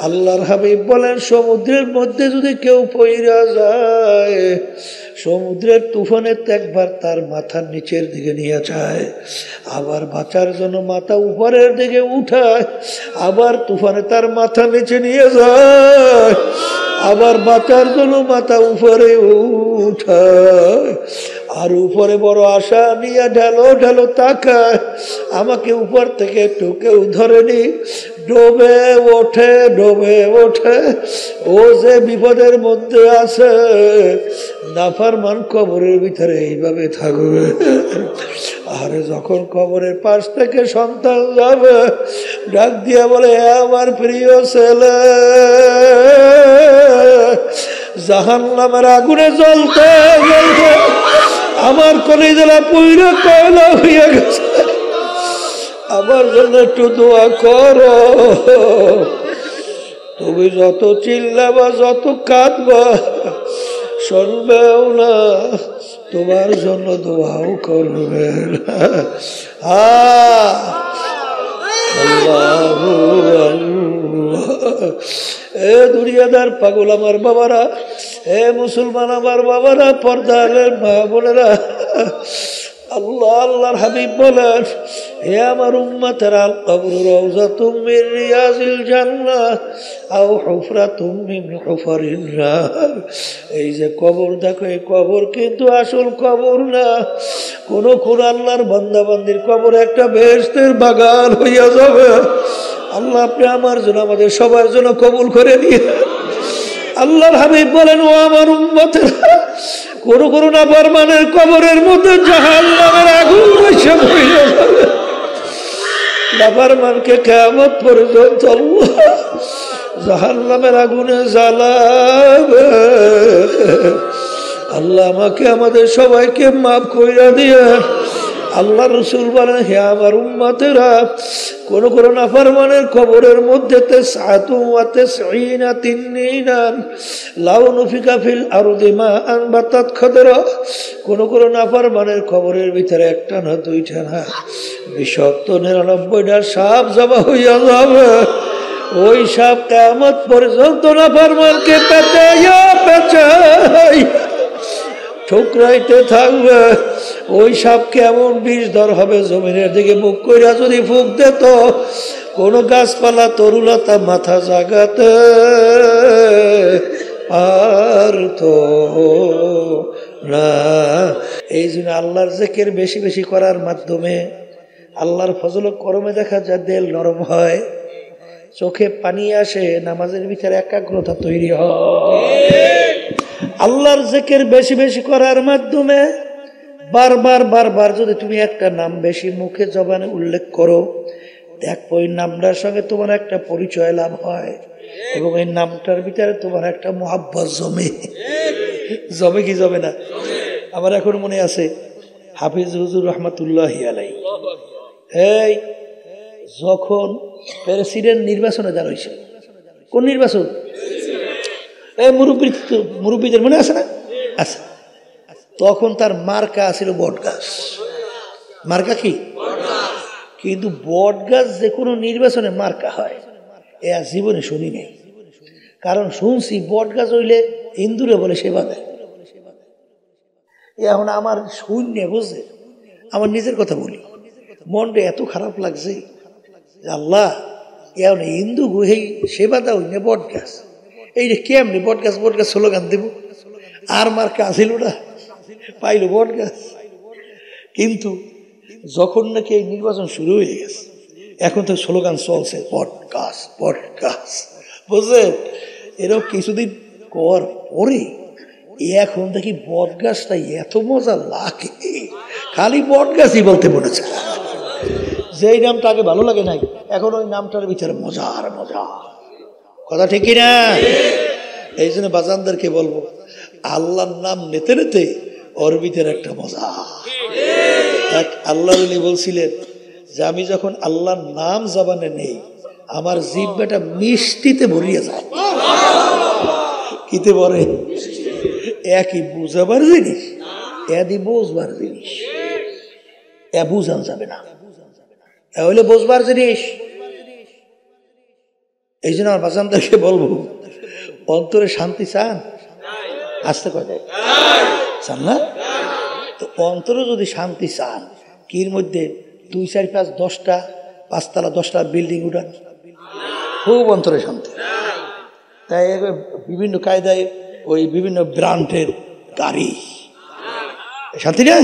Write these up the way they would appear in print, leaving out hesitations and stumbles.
আল্লাহর হাবিব বলেন সমুদ্রের মধ্যে যদি কেউ পইরা যায়, সমুদ্রের তুফানে একবার তার মাথার নিচের দিকে নিয়ে যায়, আবার বাঁচার জন্য মাথা উপরের দিকে উঠায়, আবার তুফানে তার মাথা নিচে নিয়ে যায়, আবার বাঁচার জন্য মাথা উপরে উঠায়, আর উপরে বড় আশা নিয়ে ঢালো ঢালো তাকায়, আমাকে উপর থেকে একটু কেউ ধরেনি, ডোবে ওঠে ডোবে ওঠে। ও যে বিপদের মধ্যে আছে, নাফরমান কবরের ভিতরে এইভাবে থাকবে। আর যখন কবরের পাশ থেকে সন্তান যাবে, ডাক দিয়া বলে, আমার প্রিয় ছেলে, জাহান্নামের আগুনে জ্বলতে জ্বলতে আমার কলিজাটা পুইরা কয়লা হইয়া গেছে, আমার জন্য একটু দোয়া করো। তুমি যত চিল্লাবা যত কাঁদবা শুনবেও না, তোমার জন্য দোয়াও করবে। এ দুনিয়াদার পাগল আমার বাবারা, এ মুসলমান আমার বাবারা, পর্দার মা বোনেরা, আল্লাহ আল্লাহর হাবিব বলেন, হে আমার উম্মতেরা, কবর রাউযাতুম মিন রিয়াজিল জান্নাহ আও হুফরাতুম মিন হুফারিন নার। এই যে কবর দেখো, এই কবর কিন্তু আসল কবর না। কোন কোন আল্লাহর বান্দা বান্দির কবর একটা বেহেশতের বাগান হইয়া যাবে। আল্লাহ আপনি আমার জন্য, আমাদের সবার জন্য কবুল করে নিয়ে। আল্লাহর হাবিব বলেন, ও আমার উম্মতেরা, কোন কোন নাফরমানের কবরের মধ্যে জাহান্নামের আগুন এসে পড়ে যাবে। নাফরমানকে কিয়ামত পর্যন্ত আল্লাহ জাহান্নামের আগুনে জ্বালাবে। আল্লাহ আমাকে আমাদের সবাইকে মাফ কইরা দিয়ে। আল্লাহ রাসূল বলেন, হে আমার উম্মতেরা, কোন কোন নাফরমানের কবরের মধ্যে তাসআতু ওয়া তাসঈনা তিননিনান লাউ নুফিকা ফিল আরদি মা আনবাতাত খাদরা। কোন কোন নাফরমানের কবরের ভিতরে একটা না দুইটা না, বিষাক্ত 99টা সাপ জবা হইয়া যাবে। ওই সাপ কিয়ামত পর্যন্ত নাফরমানকে পেঁচাইয়া পেঁচাইয়া ঠুকরাইতে থাকবে। ওই সাপকে এমন বিষধর হবে, জমিনের দিকে মুখ কইরা যদি ফুঁক দিত, কোন গাছপালা তরুলতা মাথা জাগাতে পারতো না। এই জন্য আল্লাহর জিকির বেশি বেশি করার মাধ্যমে আল্লাহর ফজল করমে দেখা যায় দিল নরম হয়, চোখে পানি আসে, নামাজের ভিতরে একাগ্রতা তৈরি হয়। আল্লাহর জিকির বেশি বেশি করার মাধ্যমে বারবার বারবার যদি তুমি একটা নাম বেশি মুখে জবানে উল্লেখ করো, দেখো ওই নামটার সঙ্গে তোমার একটা পরিচয় লাভ হয়, এবং এই নামটার ভিতরে তোমার একটা মোহাব্বত জমে। জমে কি জমে না? আমার এখন মনে আছে হাফিজ হুজুর রহমাতুল্লাহি আলাইহি, এই যখন প্রেসিডেন্ট নির্বাচনে দাঁড়াইছে, কোন নির্বাচন? এই মুরব্বীদের মনে আছে না? আচ্ছা, তখন তার মার্কা ছিল বট গাছ। মার্কা কি? কিন্তু বট গাছ যে কোনো নির্বাচনে মার্কা হয় এ জীবনে শুনি নাই। কারণ শুনছি বট গাছ হইলে হিন্দুরে বলে সেবা দেয়। এখন আমার শূন্য বুঝে, আমার নিজের কথা বলি, মনটা এত খারাপ লাগছে, আল্লাহ এখন হিন্দু গুহেই সেবা দাও না বট গাছ, এইটা কেমনি বট গাছ বট গাছ স্লোগান দেব? আর মার্কা আসিল না, পাইল বট গাছ। কিন্তু যখন নাকি এই নির্বাচন শুরু হয়ে গেছে, এখন তো স্লোগান চলছে বট গাছ বট গাছ, বুঝলেন? এরকম কিছুদিন পর পরে এখন দেখি বট গাছটা এত মজা লাগে, খালি বট গাছই বলতে মনে চায়। যেই নামটা আগে ভালো লাগে নাই, এখন ওই নামটার ভিতরে মজার মজা। কথা ঠিক না? এই জন্য বাজানদেরকে বলবো, আল্লাহর নাম নিতে নিতে ওর ভিতরে একটা মজা। এক আল্লাহ বলছিলেন যে আমি যখন আল্লাহর নাম জবানে নেই, আমার জিহ্বাটা মিষ্টিতে ভরিয়ে যায়। কিতে বলে? একই বুঝাবার জিনিস, এদি বুঝবার জিনিস, এ বুঝান যাবে না। এ হইলে বুঝবার জিনিস, এই জন্য আমার বাজানদেরকে বলবো, অন্তরে শান্তি চান? আসতে কয় চান না? তো অন্তরে যদি শান্তি চান, কির মধ্যে 2, 4, 5, 10টা 5তলা 10টা বিল্ডিং উঠান, খুব অন্তরে শান্তি। তাই বিভিন্ন কায়দায় ওই বিভিন্ন ব্র্যান্ডের গাড়ি, শান্তি না?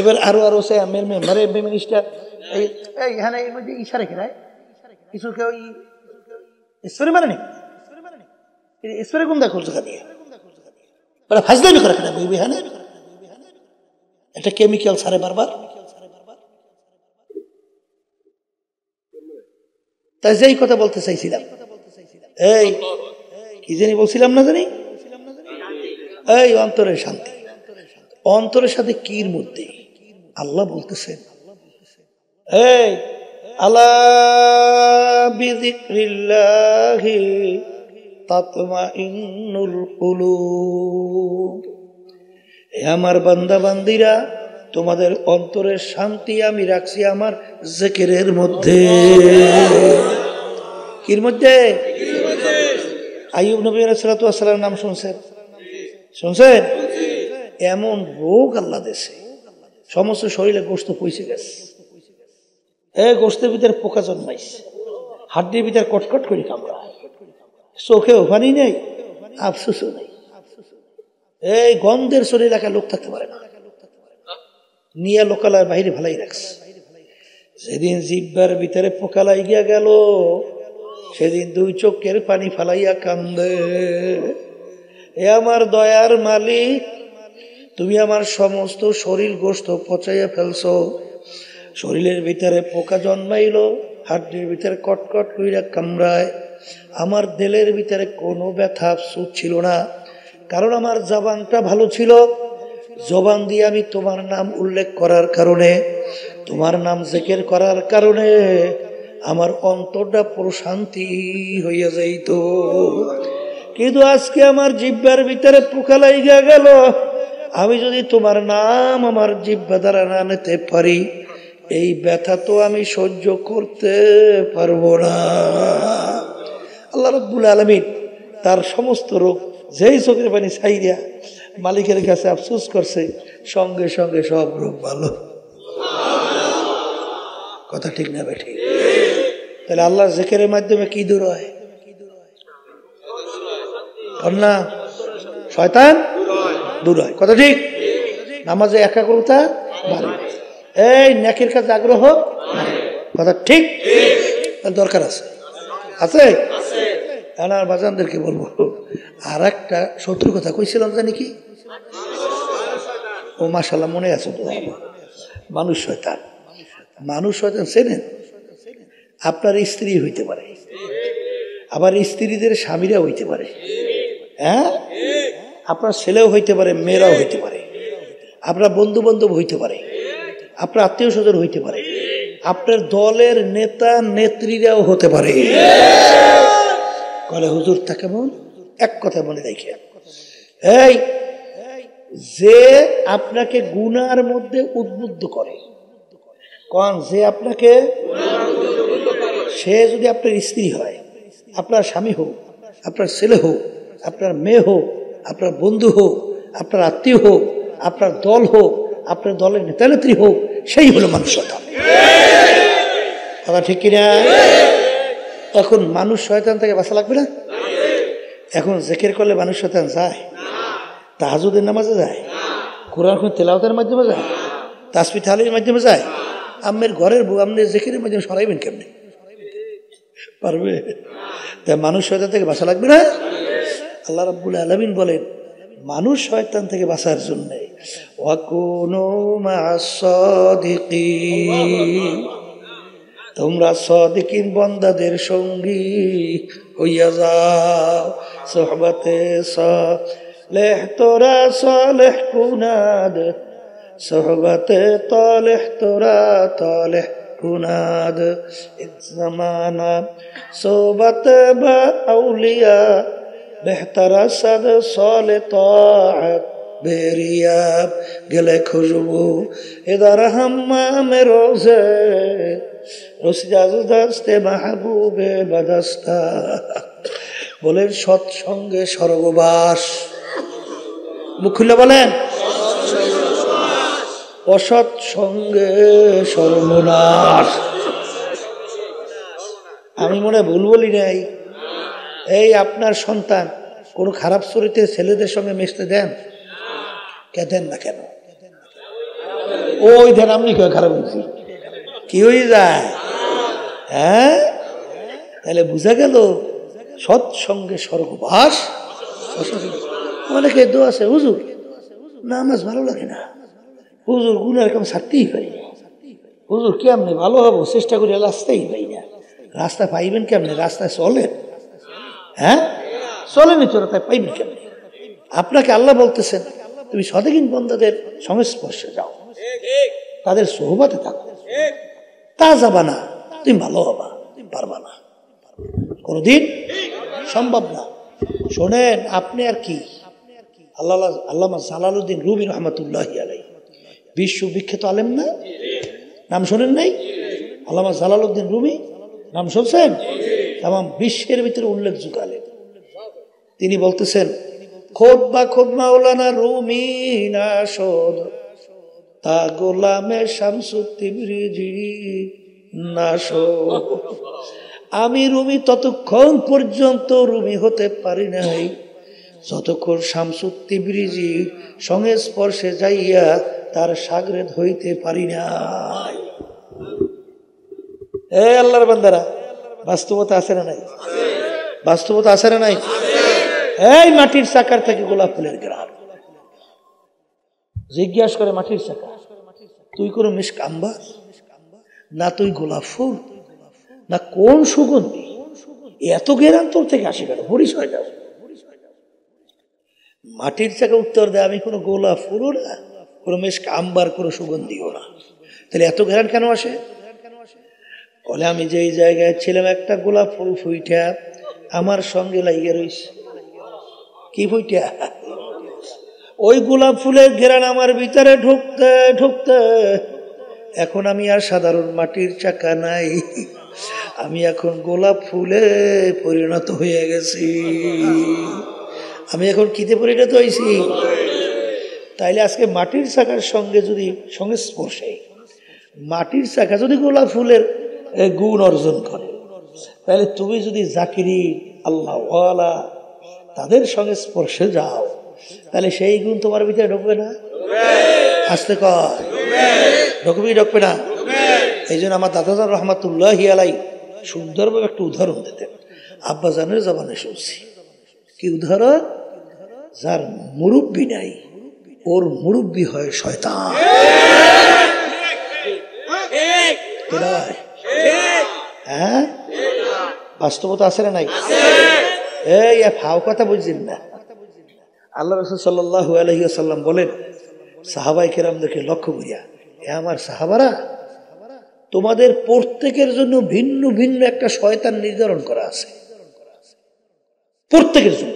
এবার আরো আরো সে মেম্বারে মিনিস্টার এইখানে এর মধ্যে ইশা রেখে দেয় কিছুকে, ওই স্প্রে মানে নেই, স্প্রে কোন দেখা করছে দিয়ে ফাজলামি করে কেনা বিহানে একটা কেমিক্যাল ছাড়ে বারবার। তাই যেই কথা বলতে চাইছিলাম, এই কি জানি বলছিলাম না জানি, এই অন্তরের শান্তি। অন্তরের সাথে কির মধ্যে আল্লাহ বলতেছেন, এই আলা বিযিকরিল্লাহি তাতমাইন্নুল কুলুব। হে আমার বান্দা বান্দিরা, তোমাদের অন্তরের শান্তি আমি রাখছি আমার জিকিরের মধ্যে। কির মধ্যে? আইয়ুব নবী আলাইহিস সালাতু ওয়াস সালামের নাম শুনছেন? শুনছেন? এমন রোগ আল্লাহ দেশে, সমস্ত শরীরে গোশত পয়সে গেছে, গোশতের ভিতরে পোকা জন্মাইছে, হাড্ডির ভিতরে কটকট করে কামড়ায়, চোখেও পানি নেই, আফসোসও নেই, এই গন্ধের শরীর এলাকায় লোক থাকতে পারে না, নিয়ে লোকালয় বাহিরে ভালাই রাখছে। সেদিন জিব্বার ভিতরে পোকা লাগিয়া গেল, সেদিন 2 চোখের পানি ফালাইয়া কান্দে, এ আমার দয়ার মালিক, তুমি আমার সমস্ত শরীর গোশত পচাইয়া ফেলছো, শরীরের ভিতরে পোকা জন্মাইল, হাড্ডির ভিতরে কটকট কইরা কামড়ায়, আমার দিলের ভিতরে কোনো ব্যথা আফসোস ছিল না, কারণ আমার জবানটা ভালো ছিল। জবান দিয়ে আমি তোমার নাম উল্লেখ করার কারণে, তোমার নাম জিকির করার কারণে আমার অন্তরটা প্রশান্তি হইয়া যাইত। কিন্তু আজকে আমার জিহ্বার ভিতরে পোকা লাগিয়া গেল, আমি যদি তোমার নাম আমার জিহ্বা দ্বারা না নিতে পারি, এই ব্যথা তো আমি সহ্য করতে পারবো না। আল্লাহ রাব্বুল আলামিন তার সমস্ত রোগ যেই চোখের পানি ছাইরিয়া মালিকের কাছে আফসোস করছে, সঙ্গে সঙ্গে সব রোগ ভালো। কথা ঠিক না বেঠিক? তাহলে আল্লাহর জিকিরের মাধ্যমে কি দূর হয়? না, শয়তান দূর হয়। কথা ঠিক? নামাজে একাগ্রতা বাড়ে, এই নেকির কাছে আগ্রহ। কথা ঠিক? দরকার আছে, আছে। আমার বাজানদেরকে বলবো, আর একটা শত্রু কথা কইছিলাম জানি কি, ও মাশাআল্লাহ মনে আছে তো, মানুষ শয়তান। মানুষ শয়তান চেনেন? আপনার স্ত্রী হইতে পারে, আবার স্ত্রীদের স্বামীরা হইতে পারে, হ্যাঁ, আপনার ছেলেও হইতে পারে, মেয়েরাও হইতে পারে, আপনার বন্ধু বান্ধব হইতে পারে, আপনার আত্মীয় স্বজন হইতে পারে, আপনার দলের নেতা নেত্রীরাও হতে পারে। কলে হুজুর তা কেমন? এক কথা মনে রেখে, এই যে আপনাকে গুনার মধ্যে উদ্বুদ্ধ করে, কোন যে আপনাকে, সে যদি আপনার স্ত্রী হয়, আপনার স্বামী হোক, আপনার ছেলে হোক, আপনার মেয়ে হোক, আপনার বন্ধু হোক, আপনার আত্মীয় হোক, আপনার দল হোক, আপনার দলের নেতা নেত্রী হোক, সেই হলো মানুষ শয়তান। কথা ঠিক কিনা? এখন মানুষ শয়তান থেকে বাঁচা লাগবে না? এখন জিকির করলে মানুষ শয়তান যায়? তাহাজ্জুদের নামাজে যায়, কোরআন তেলাওয়াতের মাধ্যমে যায়, তাসবিহ তাহলিলের মাধ্যমে যায়। আম্মের ঘরের বউ আপনি জিকিরের মাধ্যমে সরাইবেন কেমনে? পারবে? তাই মানুষ শয়তান থেকে বাঁচা লাগবে না? আল্লাহ রাব্বুল আলামিন বলেন, মানুষ শয়তান থেকে বাঁচার জন্য ওয়াকুনু মা'আস সাদিকিন, তোমরা সাদিকিন বান্দাদের সঙ্গী হইয়া যাও। সুহবতে সালেহ তোরা সালেহ কুনাদ, সুহবতে তালেহ তোরা তালেহ কুনাদ, জামানা সোহবত বা আউলিয়া বেহতর সদ সালে তাআত বেরিয়াব গলে খুশবু ইদার হাম্মাম রোজে রসিদাস্তে মাহবুবে বাদাস্তা বলেন সৎসঙ্গে স্বর্গবাস। মুখ খুলে বলেন অসৎ সঙ্গে সর্বনাশ। আমি মনে ভুল বলি নাই। এই আপনার সন্তান কোনো খারাপ চরিত্রের ছেলেদের সঙ্গে মিশতে দেন? দেন না কেন? ওই দেন আপনি কেউ খারাপ বলছি কি হয়ে যায়? হ্যাঁ, তাহলে বুঝা গেল সৎসঙ্গে স্বর্গবাস। অনেকে দোয়া আছে, হুজুর নামাজ ভালো লাগে না, হুজুর গুনার কাম ছাড়তেই পারি না, হুজুর কেমনে ভালো হবো, চেষ্টা করি রাস্তাই পাই না। রাস্তা পাইবেন কেমনে? রাস্তায় চলেন, হ্যাঁ চলেনি তো, তাই পাইবেন কেমনে? আপনাকে আল্লাহ বলতেছেন তুমি সদেকিন বন্দাদের সংস্পর্শে যাও, তাদের সোহবাতে থাকো, তা যাবা না তুমি ভালো হবা, তুমি পারবা না, কোনদিন সম্ভব না। শোনেন আপনি আর কি, আল্লামা জালালউদ্দিন রুমি রহমতুল্লাহি আলাইহি বিশ্ববিখ্যাত আলেম না? নাম শোনেন নাই? আল্লামা জালালউদ্দিন রুমি নাম শুনছেন? তামাম বিশ্বের ভিতরে উল্লেখযোগ্য আলেম। তিনি বলতেছেন খোদ বা খোদ মাওলানা রুমি না শোধ তা গোলামে শামসুত্তিবরিজি না শোধ। আমি রুমি ততক্ষণ পর্যন্ত রুমি হতে পারি নাই যতক্ষণ শামসুত্তিবরিজি সংস্পর্শে যাইয়া তার সাগরেদ হইতে পারি নাই। এই আল্লাহর বান্দারা, বাস্তবতা আছে না নাই? বাস্তবতা আছে না নাই? এই মাটির চাকার থেকে গোলাপ ফুলের গ্রাম। জিজ্ঞাসা করে মাটির চাকা, তুই কোন মিশক আম্বা না, তুই গোলাপ ফুল না, কোন সুগন্ধি এত গেরান তোর থেকে আসে কেন? পরিচয় দাও। মাটির চাকা উত্তর দেয় আমি কোনো গোলাপ ফুলও না, কোনো মিশক আম্বার কোনো সুগন্ধিও না। তাহলে এত গেরান কেন আসে? বলে আমি যেই জায়গায় ছিলাম একটা গোলাপ ফুল ফুইটা আমার সঙ্গে লাগিয়ে রয়েছে। কি ফুইটা? ওই গোলাপ ফুলের ঘেরান আমার ভিতরে ঢুকতে ঢুকতে এখন আমি আর সাধারণ মাটির চাকা নাই, আমি এখন গোলাপ ফুলে পরিণত হয়ে গেছি। আমি এখন কিতে পরিণত হয়েছি? তাইলে আজকে মাটির চাকার সঙ্গে যদি সংস্পর্শে মাটির চাকা যদি গোলাপ ফুলের গুণ অর্জন করে, তাহলে তুমি যদি জাকিরি আল্লাহ ওয়ালা তাদের সংস্পর্শে যাও, তাহলে সেই গুণ তোমার ভিতরে ঢুকবে না? আসতে কয় ঢুকবেই ঢুকবে না? এই জন্য আমার দাদাজান রহমতুল্লাহি আলাই সুন্দরভাবে একটা উদাহরণ দিতেন। আব্বাজানের জবানে শুনছি। কি উদাহরণ? যার মুরব্বী নাই ওর মুরব্বী হয় শয়তান। হ্যাঁ, বাস্তবতা আছে না নাই? এই ফাও কথা বুঝছেন না। আল্লাহ রাসূল সাল্লাল্লাহু আলাইহি ওয়াসাল্লাম বলেন সাহাবায়ে কেরামদেরকে লক্ষ্য করিয়া, এ আমার সাহাবারা, তোমাদের প্রত্যেকের জন্য ভিন্ন ভিন্ন একটা শয়তান নির্ধারণ করা আছে, প্রত্যেকের জন্য।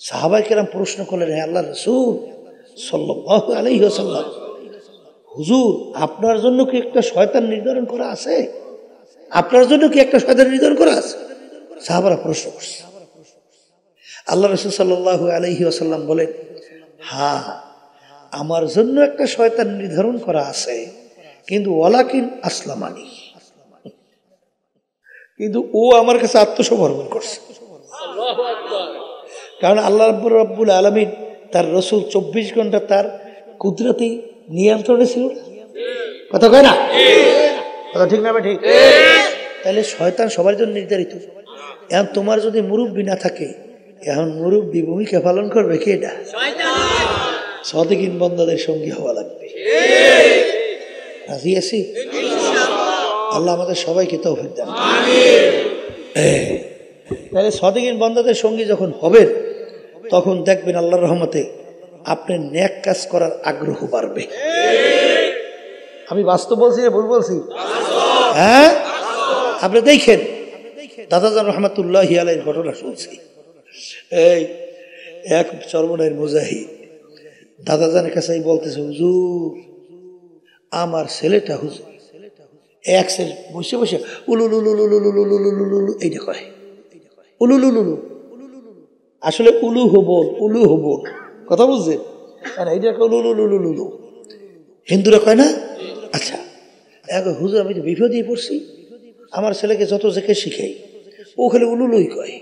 সাহাবায়ে কেরাম প্রশ্ন করলেন, হে আল্লাহর রাসূল সাল্লাল্লাহু আলাইহি ওয়াসাল্লাম, হুজুর আপনার জন্য কি একটা শয়তান নির্ধারণ করা আছে? আপনার জন্য কি একটা শয়তান নির্ধারণ করা আছে? সাহাবারা প্রশ্ন করছে। আল্লাহ রাসূল সাল্লাল্লাহু আলাইহি ওয়াসাল্লাম বলেন, হ্যাঁ আমার জন্য একটা শয়তান নির্ধারণ করা আছে, কিন্তু ওয়ালাকিন আসলামানি, কিন্তু ও আমার কাছে আত্মসমর্পণ করছে। কারণ আল্লাহ রাব্বুল আলামিন তার রাসূল 24 ঘন্টা তার কুদরতি নিয়ন্ত্রণে ছিল। কথা কয় না? কথা ঠিক না? ঠিক। তাহলে শয়তান সবার জন্য নির্ধারিত। এখন তোমার যদি মুরব্বী না থাকে, এখন মুরব্বী ভূমিকা পালন করবে কে? এটা সাদিকিন বান্দাদের সঙ্গী হওয়া লাগবে। রাজি আছি? আল্লাহ আমাদের সবাইকে তৌফিক দান। তাহলে সাদিকিন বান্দাদের সঙ্গী যখন হবেন, তখন দেখবেন আল্লাহর রহমতে আপনার নেক কাজ করার আগ্রহ বাড়বে। আমি বাস্তব বলছি না ভুল বলছি? হ্যাঁ, আপনি দেখেন দাদাজান রহমতুল্লাহি আলাইহির ঘটনা শুনছি। এই এক চরমনাইয়ের মুজাহিদ দাদাজানের কাছে বলতেছে, হুজুর আমার ছেলেটা হুজুর একসের বসে বসে উলুলুলুলুলুলুলুলুলুলুলু এইটা কয় উলুলুলুলু। আসলে উলু হবো কথা বুঝছেন? এইটা উলুলুলুলুলু হিন্দুরা কয় না? আচ্ছা এখন হুজুর আমি তো বিপদেই পড়ছি, আমার ছেলেকে যত জেকে শিখাই ও খালি উলুলুই কয়।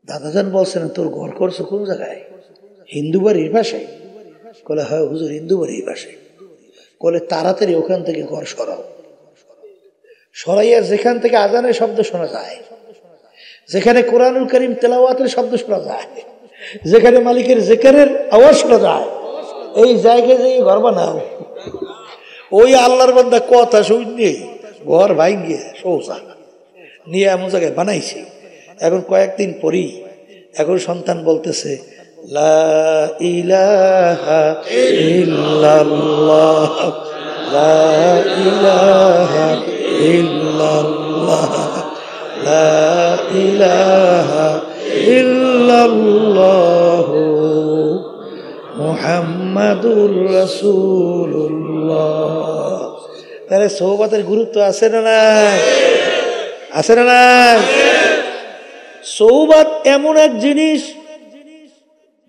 দাদাজান বলছেন তোর ঘর করছো কোন জায়গায়? হিন্দু বাড়ির ভাষায়? বলে হ্যাঁ হুজুর হিন্দু বাড়ির ভাষায়। বলে তাড়াতাড়ি ওখান থেকে ঘর সরাও, সরাইয়া যেখান থেকে আজানের শব্দ শোনা যায়, যেখানে কোরআনুল কারীম তেলাওয়াতের শব্দ শোনা যায়, যেখানে মালিকের জিকিরের আওয়াজ শোনা যায়, এই জায়গায় যে ঘর বানাও। ওই আল্লাহর বান্দা কথা শুনে ঘর ভাঙ্গিয়ে শৌচা নিয়ে এমন জায়গায় বানাইছে। এখন কয়েকদিন পরই এখন সন্তান বলতেছে লা ইলাহা ইল্লাল্লাহ, লা ইলাহা ইল্লাল্লাহ, লা ইলাহা ইল্লাল্লাহ মুহাম্মাদুর রাসূলুল্লাহ। তাহলে সোহবতের গুরুত্ব আছে না নাই? আছে না নাই? সোহবত এমন এক জিনিস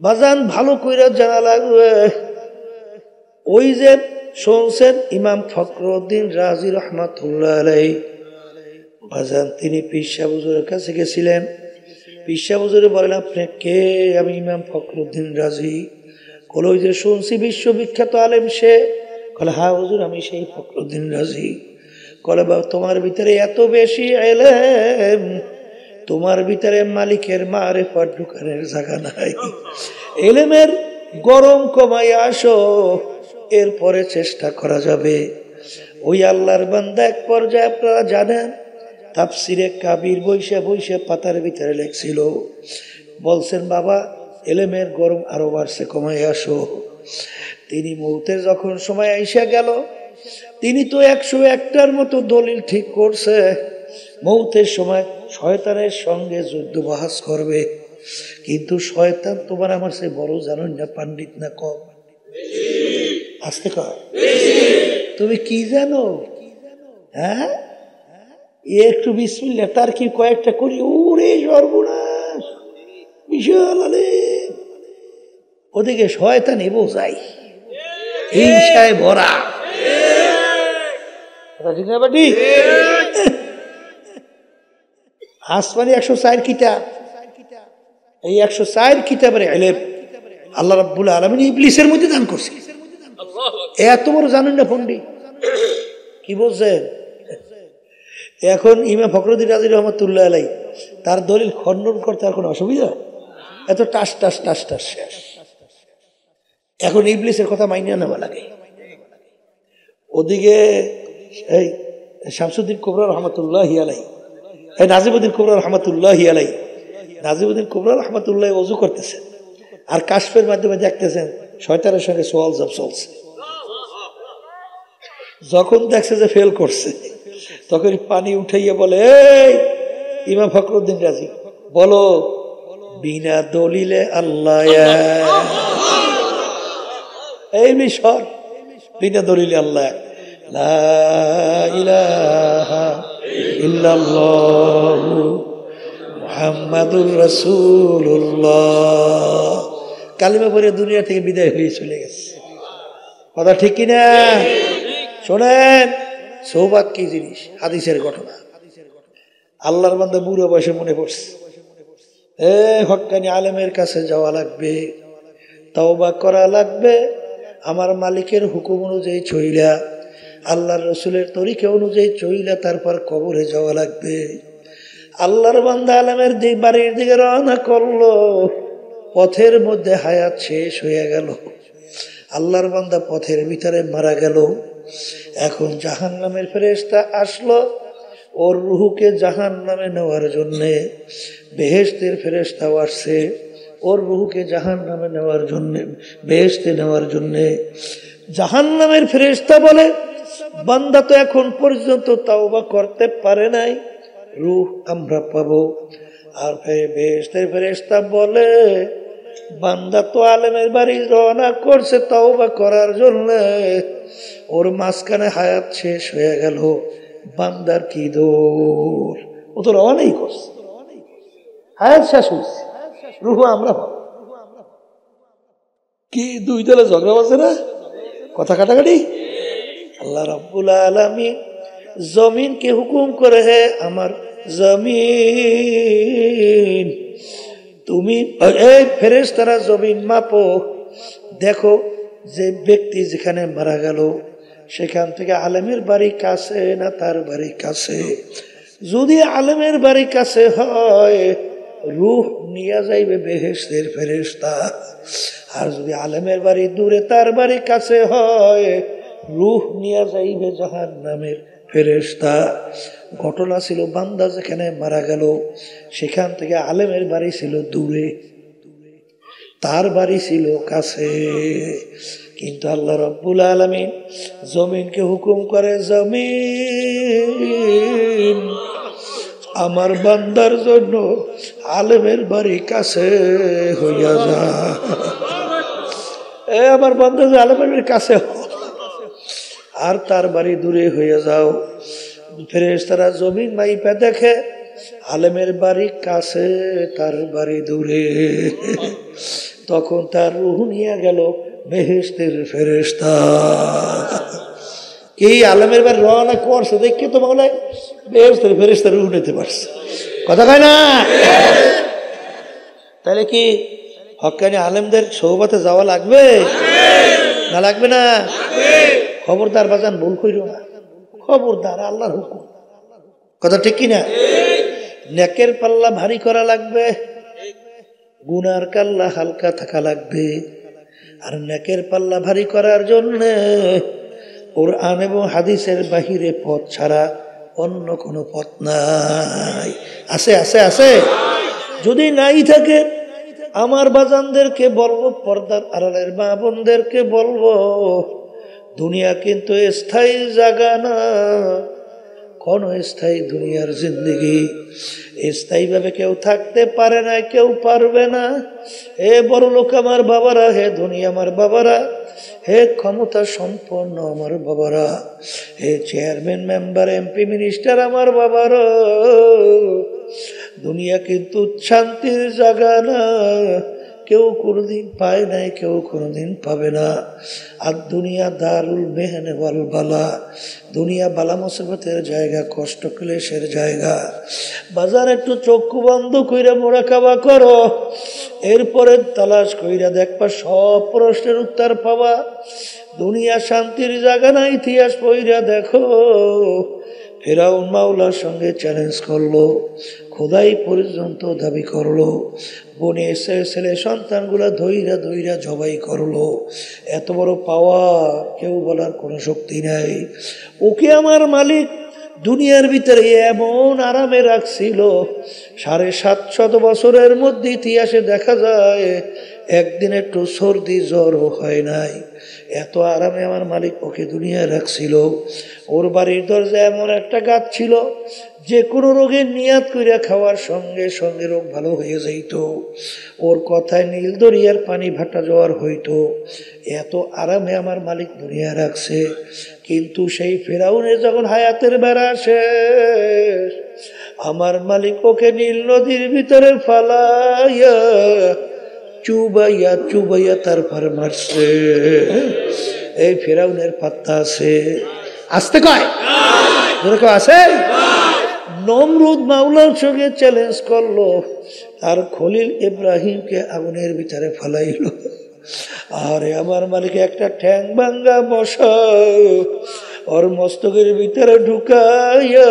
বাজান ভালো কইরা জানা লাগবে। ওই যে শুনছেন ইমাম ফখরুদ্দিন রাজি রহমাতুল্লাহ আলাইহি বাজান, তিনি পীর সাহেব হুজুরের কাছে গেছিলেন। পীর সাহেব হুজুরে বলেন আপনি কে? আমি ইমাম ফখরুদ্দিন রাজি। বলে ওই যে শুনছি বিশ্ববিখ্যাত আলেম সে। বলে হ্যাঁ হুজুর আমি সেই ফখরুদ্দিন রাজি। বলে বাবা তোমার ভিতরে এত বেশি এলেম, তোমার ভিতরে মালিকের মারিফত ঢুকানোর জায়গা নাই। এলেমের গরম কমাই আসো, এরপরে চেষ্টা করা যাবে। ওই আল্লাহর বান্দা এক পর্যায়ে আপনারা জানেন তাফসিরে কাবির বইসা বইসা পাতার ভিতরে লেখছিল, বলছেন বাবা এলেমের গরম আরো বাড়ছে, কমাই আসো। তিনি মৌতের যখন সময় আইসা গেল, তিনি তো 101টার মতো দলিল ঠিক করছে মৌতের সময় শয়তানের সঙ্গে যুদ্ধ বাহাস করবে। কিন্তু শয়তান তোমার আমার সে বড় জানুন না, পাণ্ডিত না কম? আসতে কয় তুমি কি জানো? হ্যাঁ একটু বিসমিল্লাহ তার কি কয়েকটা করি, ওরে সর্বনাশ বিশাল আলেম। ওদিকে শয়তান এবো যাই হিংসায় ভরা। ঠিক না বাটি? আসমানি 104 কিতাব, এই 104 কিতাবের ইলম আল্লাহ রাব্বুল আলামিন ইবলিসের মধ্যে দান করছে। এত বড় জানেন না পণ্ডিত, কি বলছেন? এখন ইমাম ফখরুদ্দিন রাজি রহমাতুল্লাহ আলাইহি তার দলিল খণ্ডন করতে আর কোনো অসুবিধা? এত টাস টাস টাস টাস শেষ। এখন ইবলিসের কথা মাইনা নেওয়া লাগে। ওদিকে এই শামসুদ্দিন কুবরা রহমাতুল্লাহি আলাইহি, এই নাজিমউদ্দিন কুবরা রহমাতুল্লাহি আলাইহি, নাজিমউদ্দিন কুবরা রহমাতুল্লাহি ওযু করতেছেন আর কাশফের মাধ্যমে দেখতেছেন শয়তানের সঙ্গে সোয়াল জব চলছে। যখন দেখছে যে ফেল করছে তখন পানি উঠাইয়া বলে এই ইমাম ফখরুদ্দিন রাজি বলো বিনা দলিলে আল্লাহ, এই মিশর বিনা দলিলে আল্লাহ, লা ইলাহা ইল্লাল্লাহু মুহাম্মাদুর রাসূলুল্লাহ। কালিমা পড়ে দুনিয়া থেকে বিদায় হয়ে চলে গেছে। কথা ঠিক কিনা? শোনেন সোহবত কি জিনিস, হাদিসের ঘটনা। আল্লাহর বান্দা বুড়ো বয়সে মনে পড়ছে হক্কানি আলেমের কাছে যাওয়া লাগবে, তওবা করা লাগবে, আমার মালিকের হুকুম অনুযায়ী চইলা, আল্লাহর রসুলের তরিকা অনুযায়ী চইলা তারপর কবরে যাওয়া লাগবে। আল্লাহর বান্দা আলেমের বাড়ির দিকে রওনা করলো, পথের মধ্যে হায়াত শেষ হয়ে গেল। আল্লাহর বান্দা পথের ভিতরে মারা গেল। এখন জাহান্নামের ফেরেশতা আসলো ওর রুহুকে জাহান্নামে নেওয়ার জন্যে। বেহেশতের ফেরেশতাও আসছে ওর রুহুকে জাহান্নামে নেওয়ার জন্যে, বেহেশতে নেওয়ার জন্যে। জাহান্নামের ফেরেশতা বলে বান্দা তো এখন পর্যন্ত তাওবা করতে পারে নাই, রুহ আমরা পাবো। আর বেহেশতের ফেরেশতা বলে বান্দা তো আলেমের বাড়ি রওনা করছে তওবা করার জন্য, ওর মাঝখানে হায়াত শেষ হয়ে গেল। বান্দার কি দোষ? ও তো রওনাই করছে, হায়াত শেষ হয়েছে, রুহু আমরা পাবো। কি দুই দলে ঝগড়া আছে না, কথা কাটাকাটি। আল্লাহ রাব্বুল আলামিন জমিনকে হুকুম করে, হে আমার জমিন, তুমি এই ফেরেশতারা জমিন মাপো, দেখো যে ব্যক্তি যেখানে মারা গেল সেখান থেকে আলেমের বাড়ি কাছে না তার বাড়ি কাছে। যদি আলেমের বাড়ি কাছে হয় রূহ নিয়ে যাইবে বেহেশতের ফেরেশতা, আর যদি আলেমের বাড়ি দূরে তার বাড়ি কাছে হয় রূহ নিয়ে যাইবে জাহান্নামের ফেরেশতা। ঘটনা ছিল বান্দা যেখানে মারা গেল সেখান থেকে আলেমের বাড়ি ছিল দূরে, তার বাড়ি ছিল কাছে। কিন্তু আল্লাহ রাব্বুল আলামিন জমিনকে হুকুম করে, জমিন আমার বান্দার জন্য আলেমের বাড়ি কাছে হইয়া যা, আমার বান্দা যে আলেমের বাড়ির কাছে আর তার বাড়ি দূরে হয়ে যাও। ফেরেশতারা জমিন মাইপা দেখে আলেমের বাড়ি কাছে তার বাড়ি দূরে, তখন তার রূহ নিয়ে গেল বেহেশতের ফেরেশতা। কি আলেমের বাড়ি রওনা করছে দেখে তো বলে বেহেশতের ফেরেশতা রূহ নিতে পারছে, কথা কয় না? তাহলে কি হক্কানি আলেমদের সোহবতে যাওয়া লাগবে না লাগবে না? খবরদার বাজান, ভুল কইরো না, খবরদার, আল্লাহর হুকুম, কথা ঠিক কিনা? নেকের পাল্লা ভারী করা লাগবে, গুনার কাল্লা হালকা থাকা লাগবে। আর নেকের পাল্লা ভারী করার জন্য কুরআন এবং হাদিসের বাহিরে পথ ছাড়া অন্য কোনো পথ নাই। আছে আছে আছে? যদি নাই থাকে আমার বাজানদেরকে বলবো, পর্দার আড়ালের মা বোনদেরকে বলবো, দুনিয়া কিন্তু স্থায়ী জায়গা না, কোন স্থায়ী দুনিয়ার জিন্দগি স্থায়ী ভাবে কেউ থাকতে পারে না, কেউ পারবে না। হে বড় লোক আমার বাবারা, হে ধনী আমার বাবারা, হে ক্ষমতা সম্পন্ন আমার বাবারা, হে চেয়ারম্যান মেম্বার এমপি মিনিস্টার আমার বাবারা, দুনিয়া কিন্তু শান্তির জায়গা না, কেউ কোনোদিন পায় নাই, কেউ কোনোদিন পাবে না। আর দুনিয়া দারুল মেহনে ওয়াল বালা, দুনিয়া বালা মুসিবতের জায়গা, কষ্ট ক্লেশের জায়গা। বাজার একটু চক্ষু বন্ধ কইরা মোরাকাবা করো, এরপরে তালাশ কইরা দেখবা সব প্রশ্নের উত্তর পাবা। দুনিয়া শান্তির জায়গা না, ইতিহাস পইরা দেখো। ফিরাউন মাওলার সঙ্গে চ্যালেঞ্জ করলো, খোদাই পর্যন্ত দাবি করলো, বনে ছেলে সন্তানগুলা ধইরা ধইরা জবাই করলো। এত বড় পাওয়া কেউ বলার কোনো শক্তি নাই। ওকে আমার মালিক দুনিয়ার ভিতরে এমন আরামে রাখছিল, 750 বছরের মধ্যে ইতিহাসে দেখা যায় একদিন একটু সর্দি জ্বরও হয় নাই। এত আরামে আমার মালিক ওকে দুনিয়ায় রাখছিল। ওর বাড়ির দরজায় এমন একটা গাছ ছিল, যে কোনো রোগের নিয়াত কইরা খাওয়ার সঙ্গে সঙ্গে রোগ ভালো হয়ে যাইত। ওর কথায় নীল দরিয়ার পানি ভাটা জ্বর হইতো। এত আরামে আমার মালিক দুনিয়া রাখছে। কিন্তু সেই ফেরাউনের যখন হায়াতের বেড়া শেষ, আমার মালিক ওকে নীল নদীর ভিতরে ফালাইয়া চুবাইয়া চুবাইয়া তারপর মারছে। এই ফেরাউনের পাত্তা আছে? আসতে কয় আছে? নমরুদ মাওলার সঙ্গে চ্যালেঞ্জ করলো, আর খলিল ইব্রাহিমকে আগুনের ভিতরে ফেলাইল। আরে আমার মালিক একটা ঠ্যাং ভাঙ্গা মশা ওর মস্তকের ভিতরে ঢুকাইয়া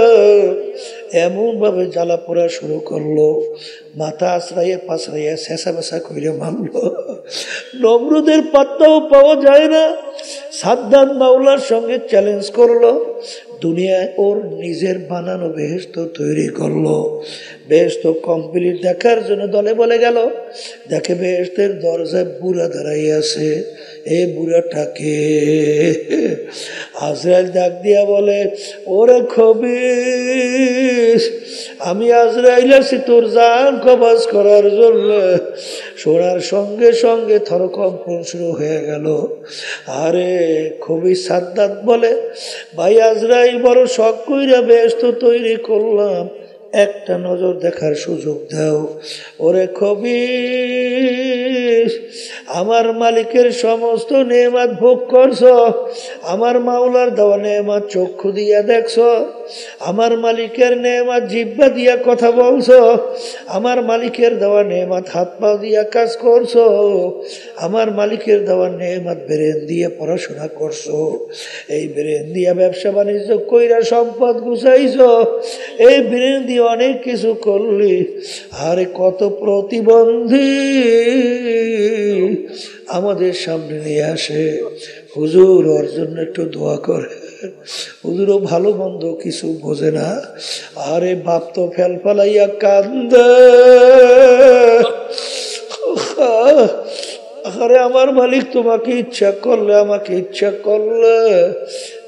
এমন ভাবে জ্বালা পোড়া শুরু করলো, মাথা আশ্রাইয়া পাশরাইয়া শেষা বেসা করে মারল। নমরুদের পাত্তাও পাওয়া যায় না। সাদ্দাম মাওলার সঙ্গে চ্যালেঞ্জ করলো, দুনিয়ায় ওর নিজের বানানো বেহেশত তৈরি করলো। বেহেশত কমপ্লিট দেখার জন্য দলে বলে গেল। দেখে বেহেশতের দরজায় বুড়া দাঁড়াই আছে। এই বুড়াটাকে আজরাইল ডাক দিয়া বলে, ওরে খবিস, আমি আজরাইল আছি তোর জান কবজ করার জন্য। শোনার সঙ্গে সঙ্গে থরকম্পন শুরু হয়ে গেল। আরে খবিস সাদ্দাত বলে, ভাই আজরাইল বড় শখ কইরা বেহেশত তৈরি করলাম, একটা নজর দেখার সুযোগ দাও। ওরে খবিস, আমার মালিকের সমস্ত নেয়ামত ভোগ করছ, আমার মাওলার দেওয়া নেয়ামত চক্ষু দিয়া দেখছ, আমার মালিকের নেয়ামত জিহ্বা দিয়া কথা বলছ, আমার মালিকের দেওয়া নেয়ামত হাত পা দিয়া কাজ করছ, আমার মালিকের দেওয়া নেয়ামত ব্রেন দিয়ে পড়াশোনা করছো, এই ব্রেন দিয়া ব্যবসা বাণিজ্য কইরা সম্পদ গুছাইছ, এই ব্রেন দিয়ে অনেক কিছু করলি। আরে কত প্রতিবন্ধী আমাদের সামনে নিয়ে আসে, হুজুর ওর জন্য একটু দোয়া করে। হুজুরও ভালো মন্দ কিছু বোঝে না। আরে বাপ তো ফেলফালাইয়া কান্দে। আরে আমার মালিক তোমাকে ইচ্ছা করলে, আমাকে ইচ্ছা করলে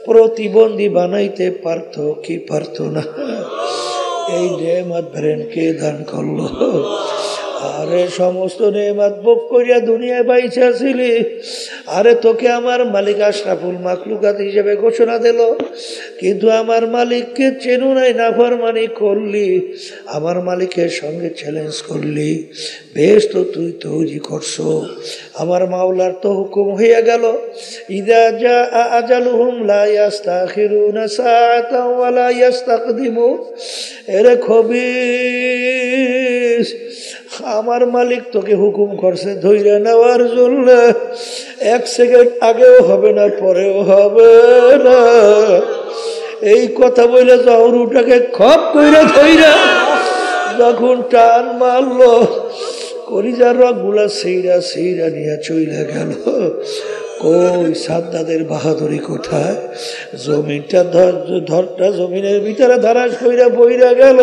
প্রতিবন্ধী বানাইতে পারতো কি পারতো না? এই নেয়ামত ব্রেনকে দান করলো। আরে সমস্ত নেয়ামত ভোগ করিয়া দুনিয়ায় বাইচা ছিলি। আরে তোকে আমার মালিক আশরাফুল মাখলুকাত হিসেবে ঘোষণা দিল, কিন্তু আমার মালিককে চেনো নাই, নাফরমানি করলি, আমার মালিকের সঙ্গে চ্যালেঞ্জ করলি। বেশ তো তুই তৈরি করছো, আমার মাওলার তো হুকুম হইয়া গেল, ইদা জা আজালুহুম লা ইস্তাখিরুনা সাআতাও ওয়া লা ইস্তাকদিমুন। এরে খবিস, আমার মালিক তোকে হুকুম করছে ধৈর্য নেওয়ার জন্য, এক সেকেন্ড আগেও হবে না, পরেও হবে না। এই কথা বলে জহরুটাকে খপ কইরা ধইরা যখন টান মারলো, কলিজার রগগুলা সেইরা সেইরা নিয়ে চইলা গেল। কই সাদ্দাদের বাহাদুরি কোথায়? জমিনটা ধরটা জমিনের ভিতরে ধারাস কইরা বইরা গেল।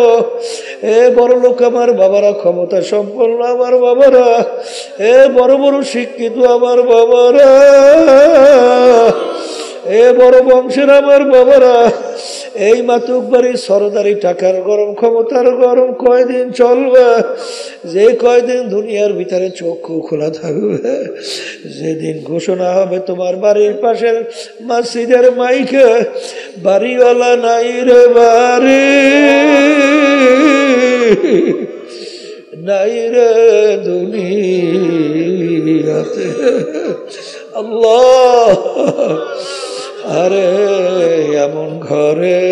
এ বড় লোক আমার বাবারা, ক্ষমতা সম্পন্ন আমার বাবারা, এ বড় বড় শিক্ষিত আমার বাবারা, এ বড় বংশের আমার বাবারা, এই মাতুক বাড়ির সরদারি টাকার গরম, ক্ষমতার গরম কয়দিন চলবে? যে কয়দিন দুনিয়ার ভিতরে চক্ষু খোলা থাকবে, যেদিন ঘোষণা হবে তোমার বাড়ির পাশের মসজিদের মাইকে, বাড়িওয়ালা নাই রে বাড়ি, নাই রে দুনিয়াতে। আল্লাহ, আরে এমন ঘরে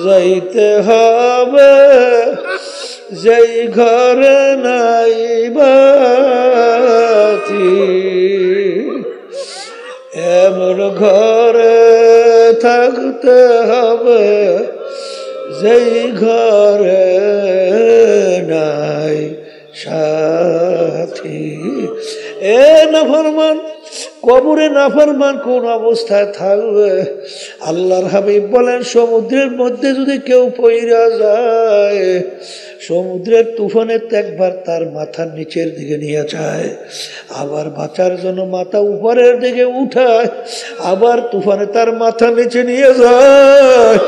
যাইতে হবে যেই ঘরে নাই বাতি, এমন ঘরে থাকতে হবে যেই ঘরে নাই সাথী। এ নাফরমান, কবরে নাফরমান কোন অবস্থায় থাকবে? আল্লাহর হাবিব বলেন, সমুদ্রের মধ্যে যদি কেউ পইরা যায়, সমুদ্রের তুফানে একবার তার মাথার নিচের দিকে নিয়ে যায়, আবার বাঁচার জন্য মাথা উপরের দিকে উঠায়, আবার তুফানে তার মাথা নিচে নিয়ে যায়,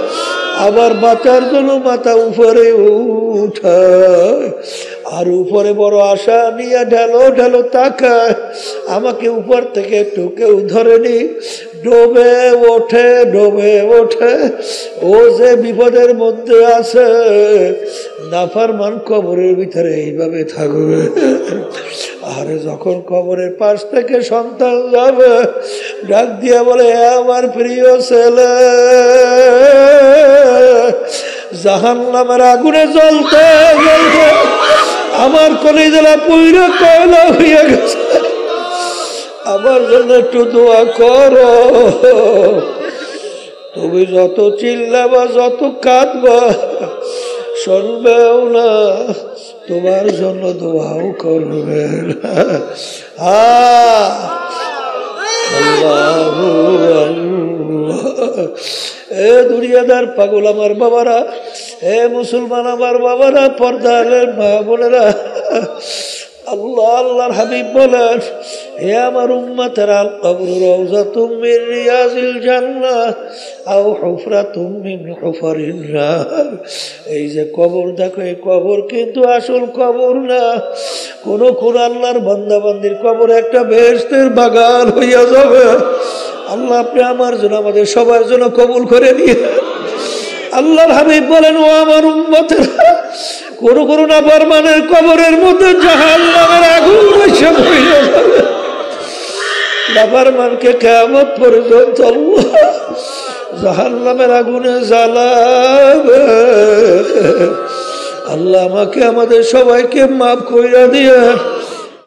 আবার বাঁচার জন্য মাথা উপরে উঠায়, আর উপরে বড় আশা নিয়ে ঢেলো ঢেলো তাকায়, আমাকে উপর থেকে একটু কেউ ধরেনি, ডোবে ওঠে ডোবে ওঠে। ও যে বিপদের মধ্যে আছে, নাফরমান কবরের ভিতরে এইভাবে থাকবে। আর যখন কবরের পাশ থেকে সন্তান যাবে, ডাক দিয়া বলে, আমার প্রিয় ছেলে, জাহান্নামের আগুনে জ্বলতে জ্বলতে আমার কলিজা পুইরা কয়লা হইয়া গেছে, আমার জন্য একটু দোয়া করো। তুমি যত চিল্লাবা, যত কাঁদবা, শুনবেও না, তোমার জন্য দোয়াও করবে না। আল্লাহু আল্লাহ। এ দুনিয়াদার পাগল আমার বাবারা, এ মুসলমান আমার বাবারা, পর্দারের মা বোনেরা, আল্লাহ আল্লাহর হাবিব বলেন, হে আমার উম্মতেরা, কবরু রাউযাতুম মিন রিয়াজিল জান্নাহ আও হুফরাতুম মিন হুফারিন নার। এই যে কবর দেখো, এই কবর কিন্তু আসল কবর না। কোন আল্লাহর বান্দা বান্দির কবর একটা বেহেশতের বাগান হইয়া যাবে। আল্লাহ আপনি আমার জন্য, আমাদের সবার জন্য কবুল করে নিয়ে। আল্লাহর হাবিব বলেন, ও আমার উম্মতেরা, কোন নাফরমানের কবরের মধ্যে জাহান্নামের আগুন এসে পড়ে যাবে। নাফরমানকে কিয়ামত পর্যন্ত আল্লাহ জাহান্নামের আগুনে জ্বালাবে। আল্লাহ আমাকে আমাদের সবাইকে মাফ কইরা দিয়ে